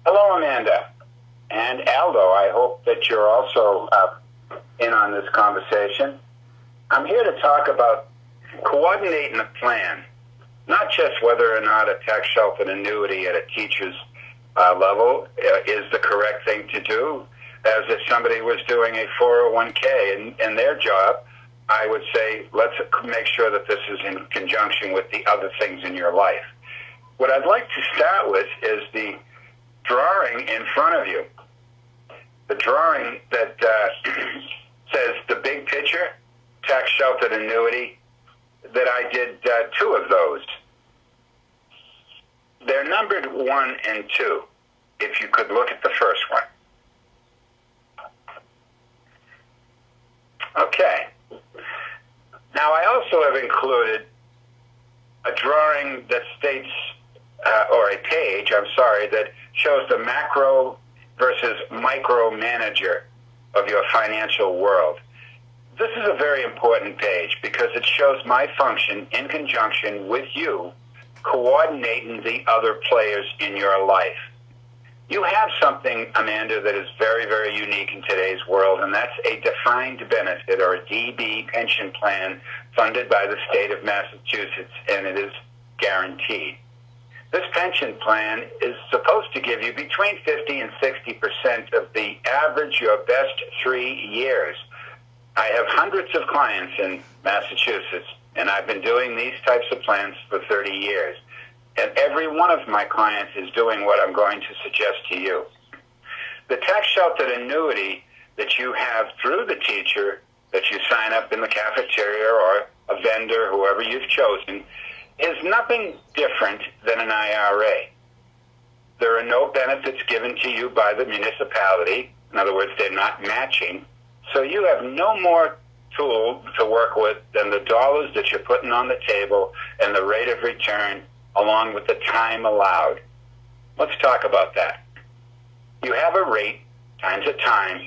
Hello, Amanda. And Aldo, I hope that you're also in on this conversation. I'm here to talk about coordinating a plan, not just whether or not a tax-sheltered annuity at a teacher's level is the correct thing to do, as if somebody was doing a 401k in their job. I would say let's make sure that this is in conjunction with the other things in your life. What I'd like to start with is the drawing in front of you. The drawing that says the big picture, tax-sheltered annuity, that I did two of those. They're numbered 1 and 2, if you could look at the first one. Okay. Now, I also have included a drawing that states, or a page, that shows the macro versus micro manager of your financial world. This is a very important page because it shows my function in conjunction with you, coordinating the other players in your life. You have something, Amanda, that is very, very unique in today's world, and that's a defined benefit, or a DB pension plan funded by the state of Massachusetts, and it is guaranteed. This pension plan is supposed to give you between 50 and 60% of the average your best 3 years. I have hundreds of clients in Massachusetts, and I've been doing these types of plans for 30 years. And every one of my clients is doing what I'm going to suggest to you. The tax-sheltered annuity that you have through the teacher, that you sign up in the cafeteria or a vendor, whoever you've chosen, is nothing different than an IRA. There are no benefits given to you by the municipality. In other words, they're not matching. So you have no more tool to work with than the dollars that you're putting on the table and the rate of return, along with the time allowed. Let's talk about that. You have a rate times a time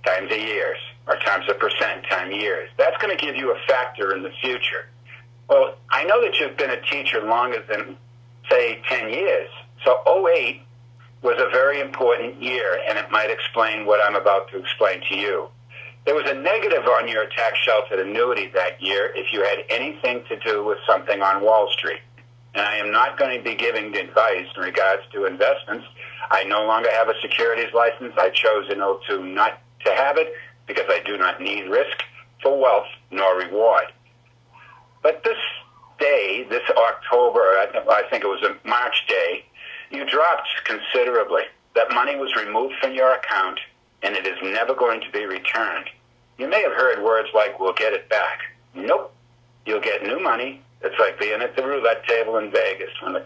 times a years, or times a percent times years. That's going to give you a factor in the future. Well, I know that you've been a teacher longer than, say, 10 years. So '08 was a very important year, and it might explain what I'm about to explain to you. There was a negative on your tax-sheltered annuity that year if you had anything to do with something on Wall Street. And I am not going to be giving advice in regards to investments. I no longer have a securities license. I chose in '02 not to have it because I do not need risk for wealth nor reward. But this day, this October, I think it was a March day, you dropped considerably. That money was removed from your account, and it is never going to be returned. You may have heard words like, we'll get it back. Nope. You'll get new money. It's like being at the roulette table in Vegas. When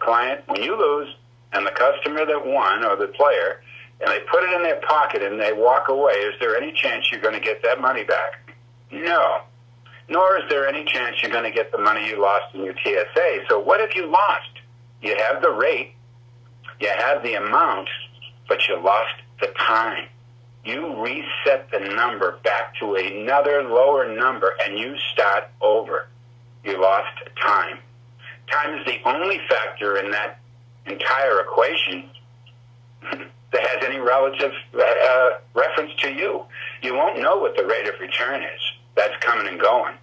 you lose, and the customer that won, or the player, and they put it in their pocket and they walk away, is there any chance you're going to get that money back? No. Nor is there any chance you're going to get the money you lost in your TSA. So what have you lost? You have the rate, you have the amount, but you lost the time. You reset the number back to another lower number, and you start over. You lost time. Time is the only factor in that entire equation that has any relative reference to you. You won't know what the rate of return is. That's coming and going.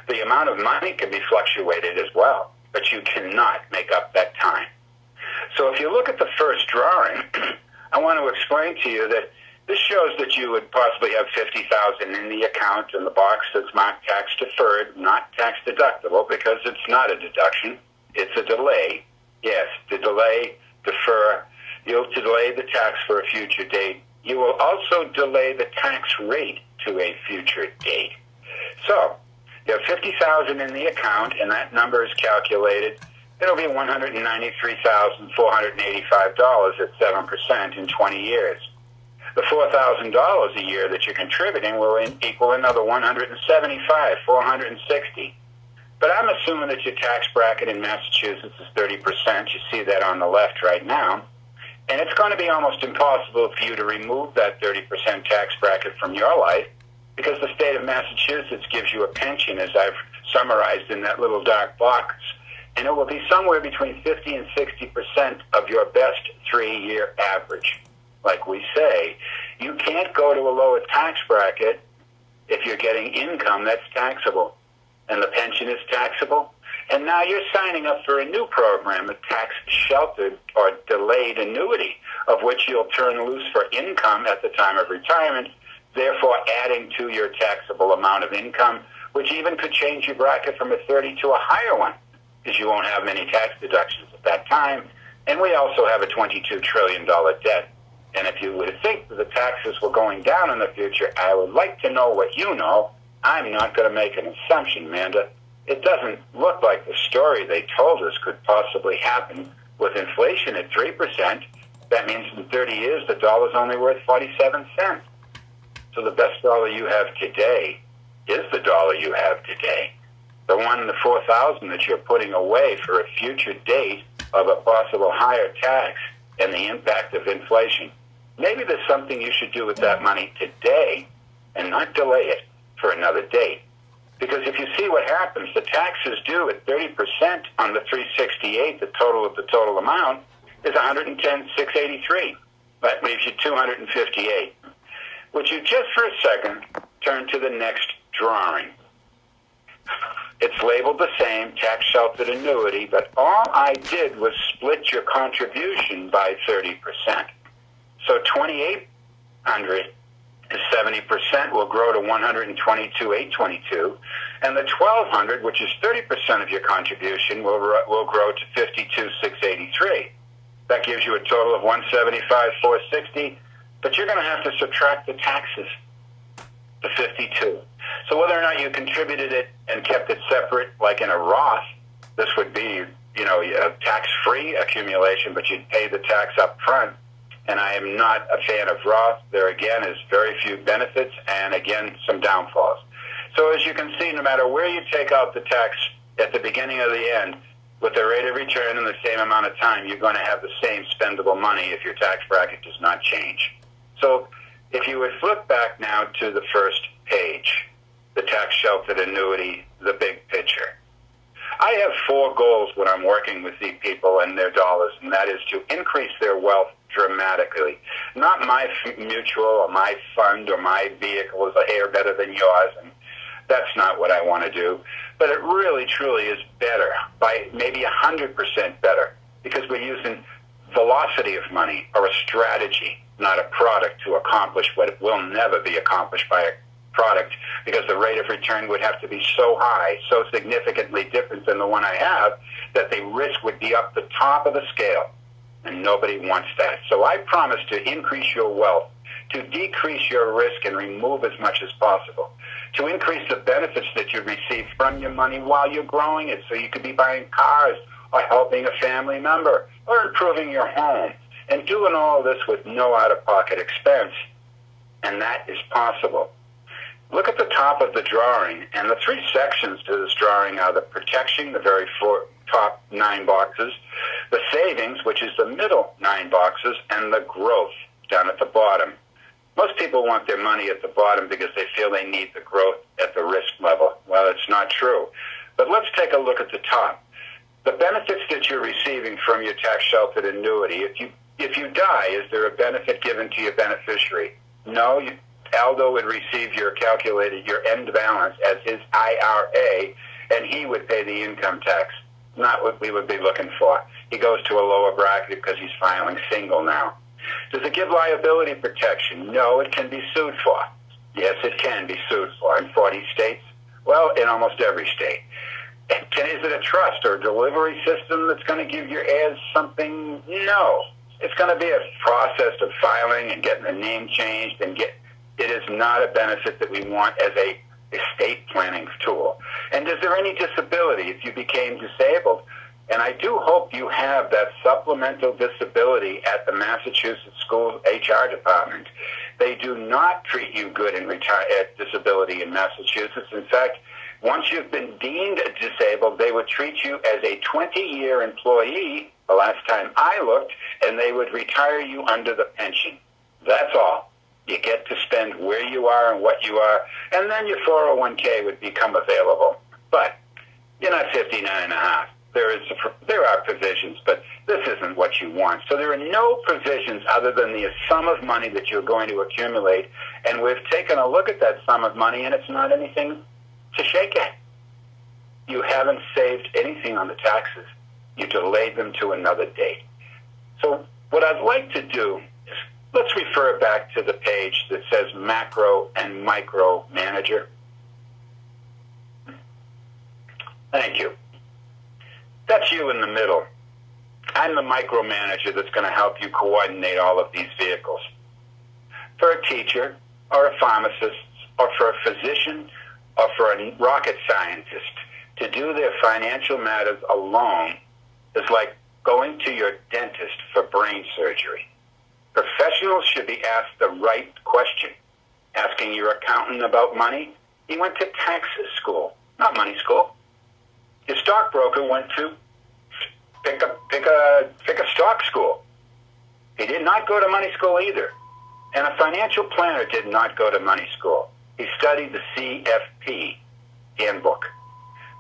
The amount of money can be fluctuated as well, but you cannot make up that time. So if you look at the first drawing, I want to explain to you that this shows that you would possibly have $50,000 in the account in the box that's marked tax deferred, not tax deductible, because it's not a deduction. It's a delay. Yes, to delay, defer. You'll delay the tax for a future date. You will also delay the tax rate to a future date. So you have $50,000 in the account, and that number is calculated. It'll be $193,485 at 7% in 20 years. The $4,000 a year that you're contributing will equal another $175,460. But I'm assuming that your tax bracket in Massachusetts is 30%. You see that on the left right now. And it's going to be almost impossible for you to remove that 30% tax bracket from your life, because the state of Massachusetts gives you a pension, as I've summarized in that little dark box, and it will be somewhere between 50 and 60% of your best 3-year average. Like we say, you can't go to a lower tax bracket if you're getting income that's taxable, and the pension is taxable. And now you're signing up for a new program, a tax-sheltered or delayed annuity, of which you'll turn loose for income at the time of retirement, therefore adding to your taxable amount of income, which even could change your bracket from a 30 to a higher one, because you won't have many tax deductions at that time. And we also have a $22 trillion debt. And if you would think that the taxes were going down in the future, I would like to know what you know. I'm not going to make an assumption, Amanda. It doesn't look like the story they told us could possibly happen. With inflation at 3%, that means in 30 years the dollar's only worth 47 cents. So the best dollar you have today is the dollar you have today. The one in the 4,000 that you're putting away for a future date of a possible higher tax and the impact of inflation. Maybe there's something you should do with that money today and not delay it for another date. Because if you see what happens, the taxes due at 30% on the 368, the total of the total amount, is 110,683. That leaves you 258. Would you just for a second turn to the next drawing? It's labeled the same, tax-sheltered annuity, but all I did was split your contribution by 30%. So 2,800 is 70%, will grow to 122,822, and the 1,200, which is 30% of your contribution, will grow to 52,683. That gives you a total of 175,460, but you're going to have to subtract the taxes, the 52. So whether or not you contributed it and kept it separate, like in a Roth, this would be, a tax-free accumulation, but you'd pay the tax up front. And I am not a fan of Roth. There, again, is very few benefits and, again, some downfalls. So as you can see, no matter where you take out the tax at the beginning or the end, with the rate of return in the same amount of time, you're going to have the same spendable money if your tax bracket does not change. So if you would flip back now to the first page, the tax-sheltered annuity, the big picture. I have 4 goals when I'm working with these people and their dollars, and that is to increase their wealth dramatically. Not my mutual or my fund or my vehicle is a hair better than yours, and that's not what I want to do. But it really, truly is better, by maybe 100% better, because we're using velocity of money or a strategy, not a product, to accomplish what will never be accomplished by a product, because the rate of return would have to be so high, so significantly different than the one I have, that the risk would be up the top of the scale. And nobody wants that. So I promise to increase your wealth, to decrease your risk and remove as much as possible, to increase the benefits that you receive from your money while you're growing it, so you could be buying cars or helping a family member or improving your home, and doing all this with no out-of-pocket expense. And that is possible. Look at the top of the drawing, and the 3 sections to this drawing are the protection, the very top 9 boxes, the savings, which is the middle 9 boxes, and the growth down at the bottom. Most people want their money at the bottom because they feel they need the growth at the risk level. Well, it's not true. But let's take a look at the top. The benefits that you're receiving from your tax-sheltered annuity, if you die, is there a benefit given to your beneficiary? No, Aldo would receive your end balance as his IRA, and he would pay the income tax. Not what we would be looking for. He goes to a lower bracket because he's filing single now. Does it give liability protection? No, it can be sued for. Yes, it can be sued for. In 40 states? Well, in almost every state. Is it a trust or a delivery system that's going to give your heirs something? No. It's going to be a process of filing and getting the name changed, and it is not a benefit that we want as a estate planning tool. And is there any disability if you became disabled? And I do hope you have that supplemental disability at the Massachusetts School HR department. They do not treat you good at disability in Massachusetts. In fact, once you've been deemed disabled, they would treat you as a 20-year employee the last time I looked, and they would retire you under the pension. That's all. You get to spend where you are and what you are, and then your 401k would become available. But you're not 59 and a half. there are provisions, but this isn't what you want. So there are no provisions other than the sum of money that you're going to accumulate, and we've taken a look at that sum of money, and it's not anything to shake at. You haven't saved anything on the taxes. You delayed them to another date. So what I'd like to do is let's refer back to the page that says Macro and Micro Manager. Thank you. That's you in the middle. I'm the micromanager that's going to help you coordinate all of these vehicles. For a teacher, or a pharmacist, or for a physician, or for a rocket scientist, to do their financial matters alone is like going to your dentist for brain surgery. Professionals should be asked the right question. Asking your accountant about money, he went to taxes school, not money school. Your stockbroker went to pick a stock school. He did not go to money school either. And a financial planner did not go to money school. He studied the CFP handbook.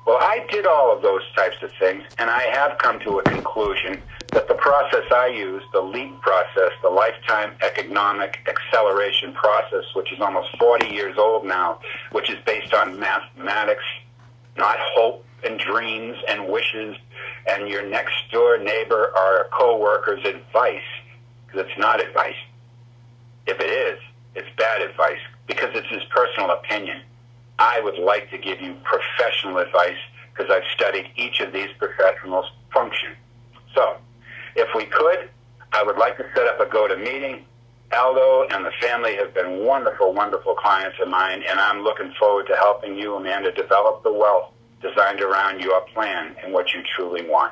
Well, I did all of those types of things, and I have come to a conclusion that the process I use, the LEAP process, the Lifetime Economic Acceleration process, which is almost 40 years old now, which is based on mathematics, not hope and dreams and wishes and your next door neighbor or a co-worker's advice, because it's not advice. If it is, it's bad advice because it's his personal opinion. I would like to give you professional advice because I've studied each of these professionals' function. So, if we could, I would like to set up a go-to-meeting. Aldo and the family have been wonderful, wonderful clients of mine, and I'm looking forward to helping you, Amanda, develop the wealth designed around your plan and what you truly want.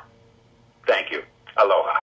Thank you. Aloha.